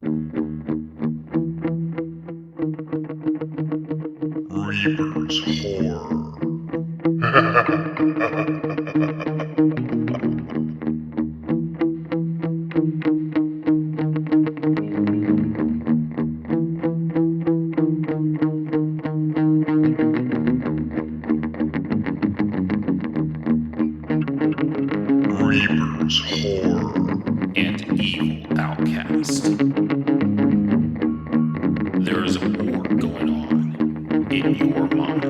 Reaper's Horror. Reaper's Horror and Evil Outcast. There is a war going on in your mind.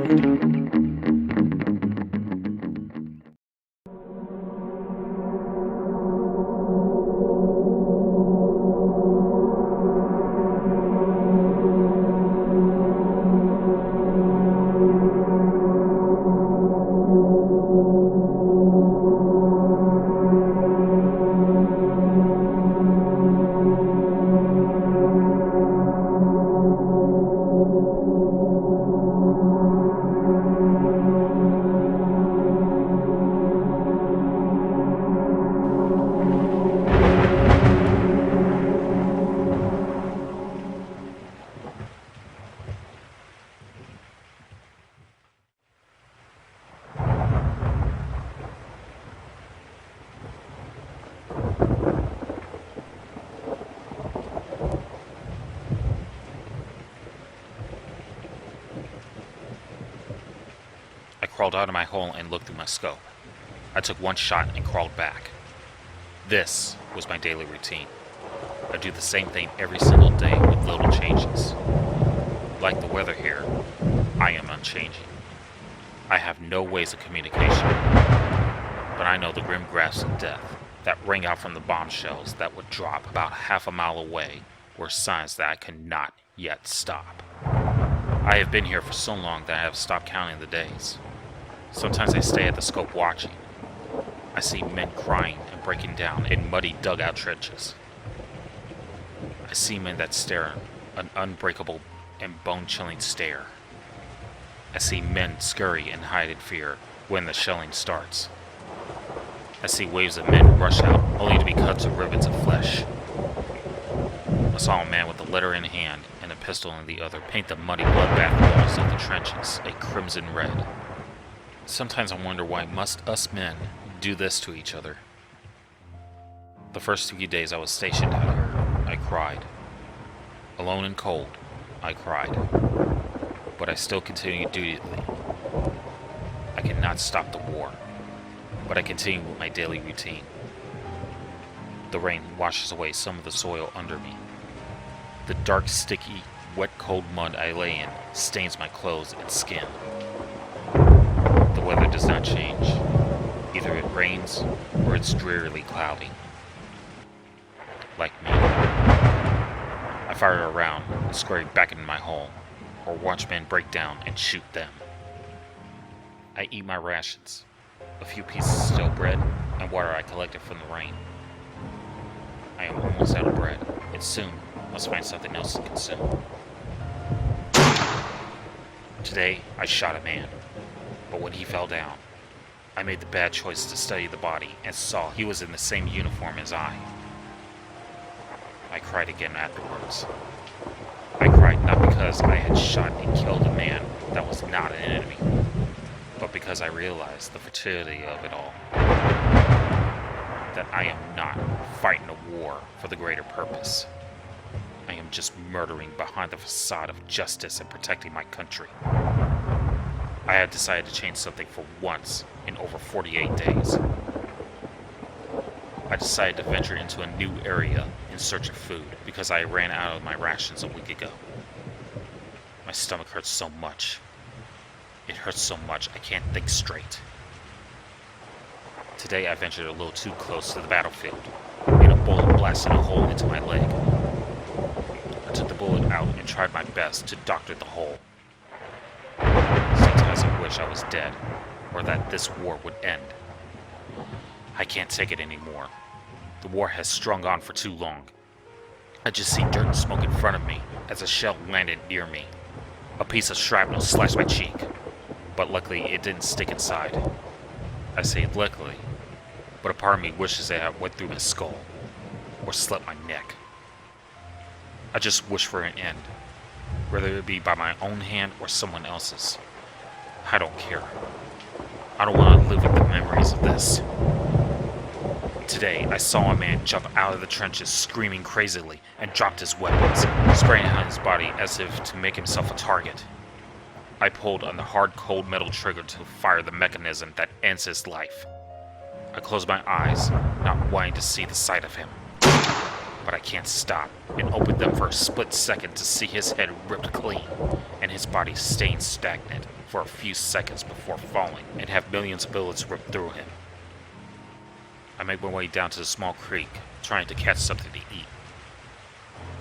I crawled out of my hole and looked through my scope. I took one shot and crawled back. This was my daily routine. I do the same thing every single day with little changes. Like the weather here, I am unchanging. I have no ways of communication, but I know the grim grasp of death that rang out from the bombshells that would drop about half a mile away were signs that I cannot yet stop. I have been here for so long that I have stopped counting the days. Sometimes I stay at the scope watching. I see men crying and breaking down in muddy dugout trenches. I see men that stare an unbreakable and bone-chilling stare. I see men scurry and hide in fear when the shelling starts. I see waves of men rush out only to be cut to ribbons of flesh. I saw a man with a letter in hand and a pistol in the other paint the muddy bloodbath walls of the trenches a crimson red. Sometimes I wonder why must us men do this to each other. The first few days I was stationed out here, I cried. Alone and cold, I cried. But I still continued dutifully. I cannot stop the war, but I continue with my daily routine. The rain washes away some of the soil under me. The dark, sticky, wet, cold mud I lay in stains my clothes and skin. The weather does not change. Either it rains or it's drearily cloudy. Like me. I fire around and scurry back into my hole, or watch men break down and shoot them. I eat my rations, a few pieces of stale bread and water I collected from the rain. I am almost out of bread, and soon must find something else to consume. Today, I shot a man, but when he fell down, I made the bad choice to study the body and saw he was in the same uniform as I. I cried again afterwards. I cried not because I had shot and killed a man that was not an enemy, but because I realized the futility of it all. That I am not fighting a war for the greater purpose. I am just murdering behind the facade of justice and protecting my country. I had decided to change something for once in over 48 days. I decided to venture into a new area in search of food because I ran out of my rations a week ago. My stomach hurts so much. It hurts so much I can't think straight. Today I ventured a little too close to the battlefield, and a bullet blasted a hole into my leg. I took the bullet out and tried my best to doctor the hole. Sometimes I wish I was dead, or that this war would end. I can't take it anymore. The war has strung on for too long. I just see dirt and smoke in front of me as a shell landed near me. A piece of shrapnel slashed my cheek, but luckily it didn't stick inside. I say luckily, but a part of me wishes that it went through my skull, or slit my neck. I just wish for an end, whether it be by my own hand or someone else's. I don't care. I don't want to live with the memories of this. Today, I saw a man jump out of the trenches screaming crazily and dropped his weapons, spraying on his body as if to make himself a target. I pulled on the hard, cold metal trigger to fire the mechanism that ends his life. I closed my eyes, not wanting to see the sight of him. But I can't stop, and opened them for a split second to see his head ripped clean, and his body staying stagnant for a few seconds before falling, and have millions of bullets ripped through him. I make my way down to the small creek, trying to catch something to eat.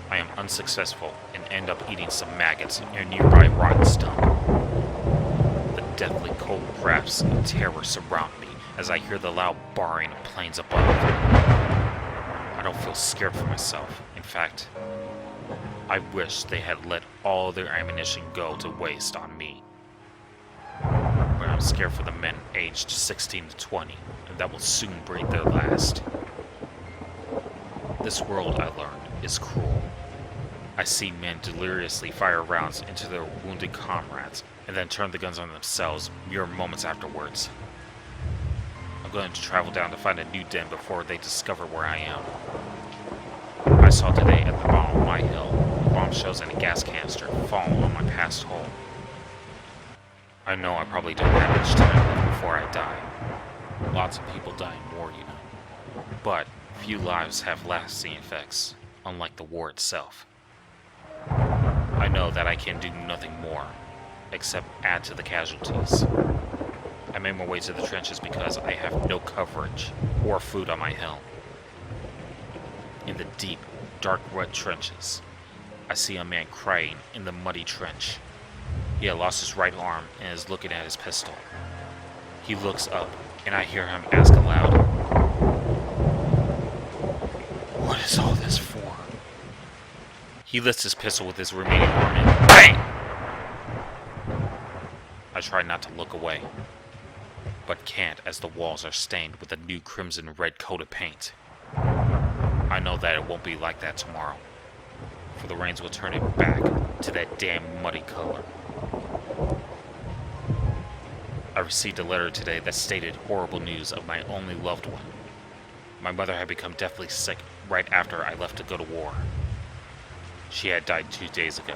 I am unsuccessful and end up eating some maggots near a nearby rotten stump. The deathly cold grasp of terror surround me as I hear the loud barring of planes above. I don't feel scared for myself. In fact, I wish they had let all their ammunition go to waste on me. But I'm scared for the men aged 16 to 20, and that will soon breathe their last. This world, I learned, is cruel. I see men deliriously fire rounds into their wounded comrades, and then turn the guns on themselves mere moments afterwards. I'm going to travel down to find a new den before they discover where I am. I saw today at the bottom of my hill, bombshells and a gas canister fall on my past home. I know I probably don't have much time left before I die. Lots of people die in war, you know. But few lives have lasting effects, unlike the war itself. I know that I can do nothing more, except add to the casualties. I made my way to the trenches because I have no coverage or food on my hill. In the deep, dark red trenches, I see a man crying in the muddy trench. He had lost his right arm and is looking at his pistol. He looks up, and I hear him ask aloud, "What is all this for?" He lifts his pistol with his remaining arm and BANG! I try not to look away, but can't as the walls are stained with a new crimson red coat of paint. I know that it won't be like that tomorrow, for the rains will turn it back to that damn muddy color. I received a letter today that stated horrible news of my only loved one. My mother had become deathly sick right after I left to go to war. She had died 2 days ago.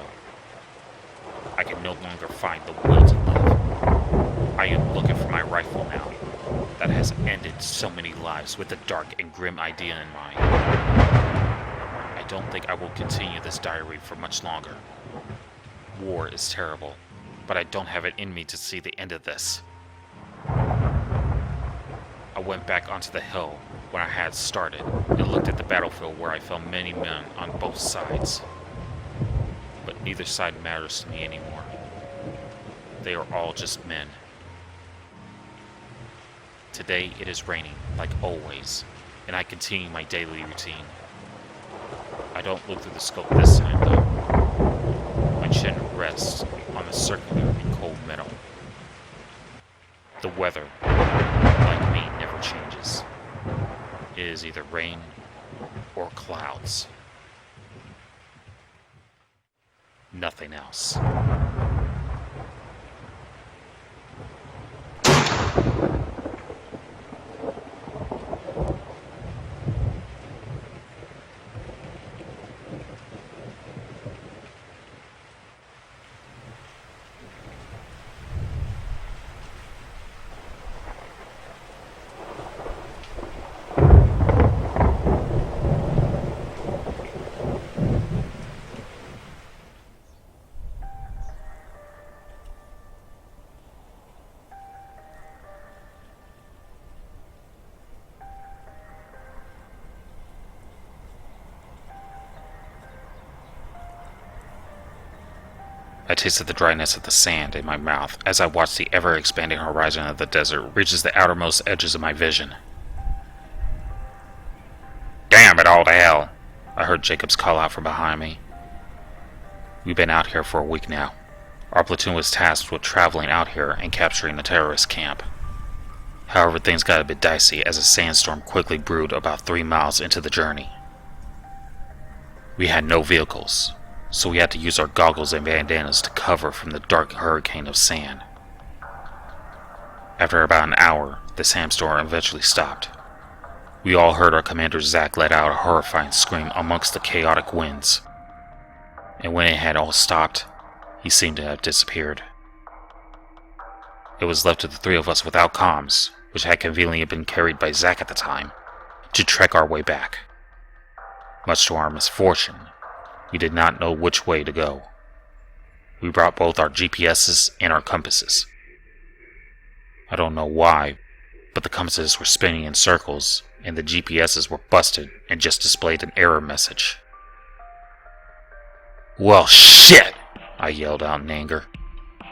I can no longer find the will to live. I am looking for my rifle now, that has ended so many lives with a dark and grim idea in mind. I don't think I will continue this diary for much longer. War is terrible, but I don't have it in me to see the end of this. I went back onto the hill when I had started and looked at the battlefield where I found many men on both sides. But neither side matters to me anymore. They are all just men. Today it is raining, like always, and I continue my daily routine. I don't look through the scope this time, though. My chin rests on the circular and cold metal. The weather, like me, never changes. It is either rain or clouds. Nothing else. I tasted the dryness of the sand in my mouth as I watched the ever-expanding horizon of the desert reaches the outermost edges of my vision. "Damn it all to hell!" I heard Jacobs call out from behind me. We've been out here for a week now. Our platoon was tasked with traveling out here and capturing the terrorist camp. However, things got a bit dicey as a sandstorm quickly brewed about 3 miles into the journey. We had no vehicles, so we had to use our goggles and bandanas to cover from the dark hurricane of sand. After about an hour, the sandstorm eventually stopped. We all heard our commander Zach let out a horrifying scream amongst the chaotic winds. And when it had all stopped, he seemed to have disappeared. It was left to the three of us without comms, which had conveniently been carried by Zach at the time, to trek our way back. Much to our misfortune, we did not know which way to go. We brought both our GPSs and our compasses. I don't know why, but the compasses were spinning in circles, and the GPSs were busted and just displayed an error message. "Well, shit!" I yelled out in anger.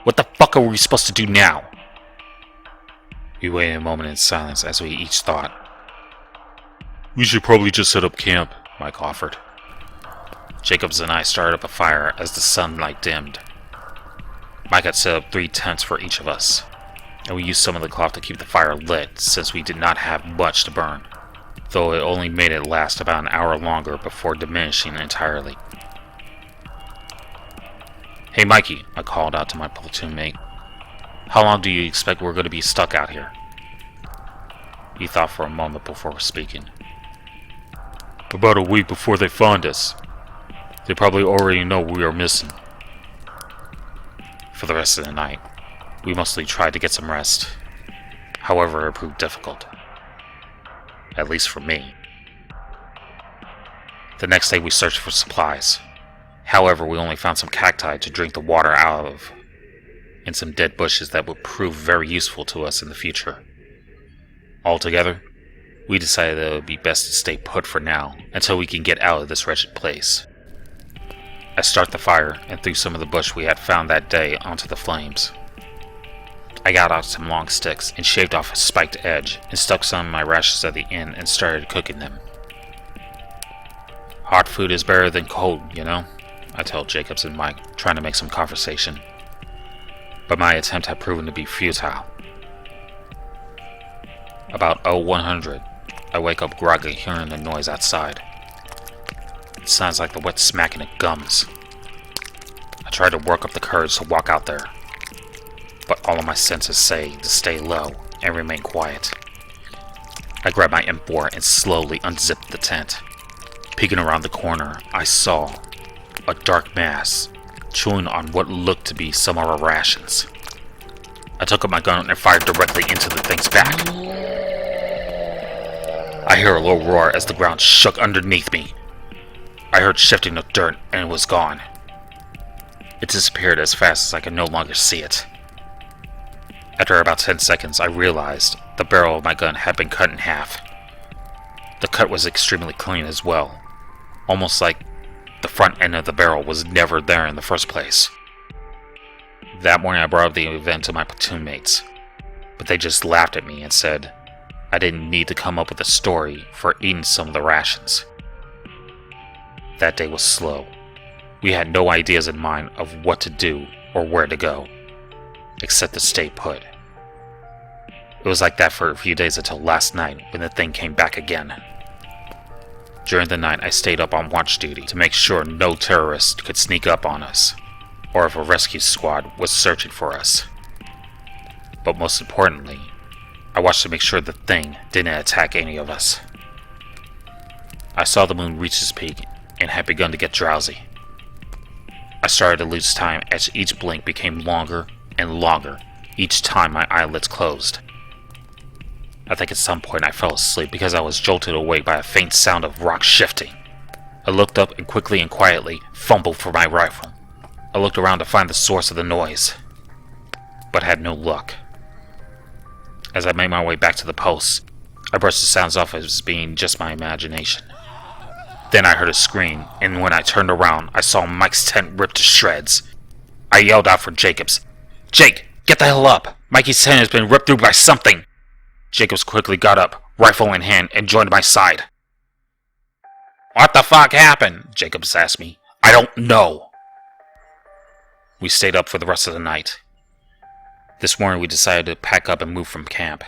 "What the fuck are we supposed to do now?" We waited a moment in silence as we each thought. "We should probably just set up camp," Mike offered. Jacobs and I started up a fire as the sunlight dimmed. Mike had set up 3 tents for each of us, and we used some of the cloth to keep the fire lit since we did not have much to burn, though it only made it last about an hour longer before diminishing entirely. "Hey Mikey," I called out to my platoon mate. "How long do you expect we're going to be stuck out here?" He thought for a moment before speaking. "About a week before they find us. They probably already know we are missing." For the rest of the night, we mostly tried to get some rest. However, it proved difficult. At least for me. The next day we searched for supplies. However, we only found some cacti to drink the water out of, and some dead bushes that would prove very useful to us in the future. Altogether, we decided that it would be best to stay put for now until we can get out of this wretched place. I started the fire and threw some of the bush we had found that day onto the flames. I got out some long sticks and shaved off a spiked edge and stuck some of my rations at the end and started cooking them. "Hot food is better than cold, you know," I told Jacobs and Mike, trying to make some conversation. But my attempt had proven to be futile. About 0100, I wake up groggy hearing the noise outside. It sounds like the wet smacking of gums. I try to work up the courage to walk out there, but all of my senses say to stay low and remain quiet. I grab my M4 and slowly unzip the tent. Peeking around the corner, I saw a dark mass chewing on what looked to be some of our rations. I took up my gun and fired directly into the thing's back. I hear a low roar as the ground shook underneath me. I heard shifting of dirt and it was gone. It disappeared as fast as I could no longer see it. After about 10 seconds, I realized the barrel of my gun had been cut in half. The cut was extremely clean as well, almost like the front end of the barrel was never there in the first place. That morning I brought up the event to my platoon mates, but they just laughed at me and said I didn't need to come up with a story for eating some of the rations. That day was slow. We had no ideas in mind of what to do or where to go, except to stay put. It was like that for a few days until last night when the thing came back again. During the night, I stayed up on watch duty to make sure no terrorists could sneak up on us, or if a rescue squad was searching for us. But most importantly, I watched to make sure the thing didn't attack any of us. I saw the moon reach its peak and had begun to get drowsy. I started to lose time as each blink became longer and longer each time my eyelids closed. I think at some point I fell asleep because I was jolted awake by a faint sound of rock shifting. I looked up and quickly and quietly fumbled for my rifle. I looked around to find the source of the noise, but had no luck. As I made my way back to the post, I brushed the sounds off as being just my imagination. Then I heard a scream, and when I turned around, I saw Mike's tent ripped to shreds. I yelled out for Jacobs. "Jake, get the hell up! Mikey's tent has been ripped through by something!" Jacobs quickly got up, rifle in hand, and joined my side. "What the fuck happened?" Jacobs asked me. "I don't know." We stayed up for the rest of the night. This morning we decided to pack up and move from camp.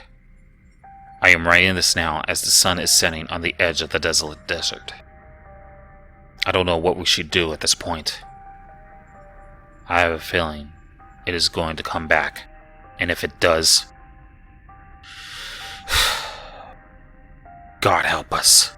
I am writing this now as the sun is setting on the edge of the desolate desert. I don't know what we should do at this point. I have a feeling it is going to come back, and if it does, God help us.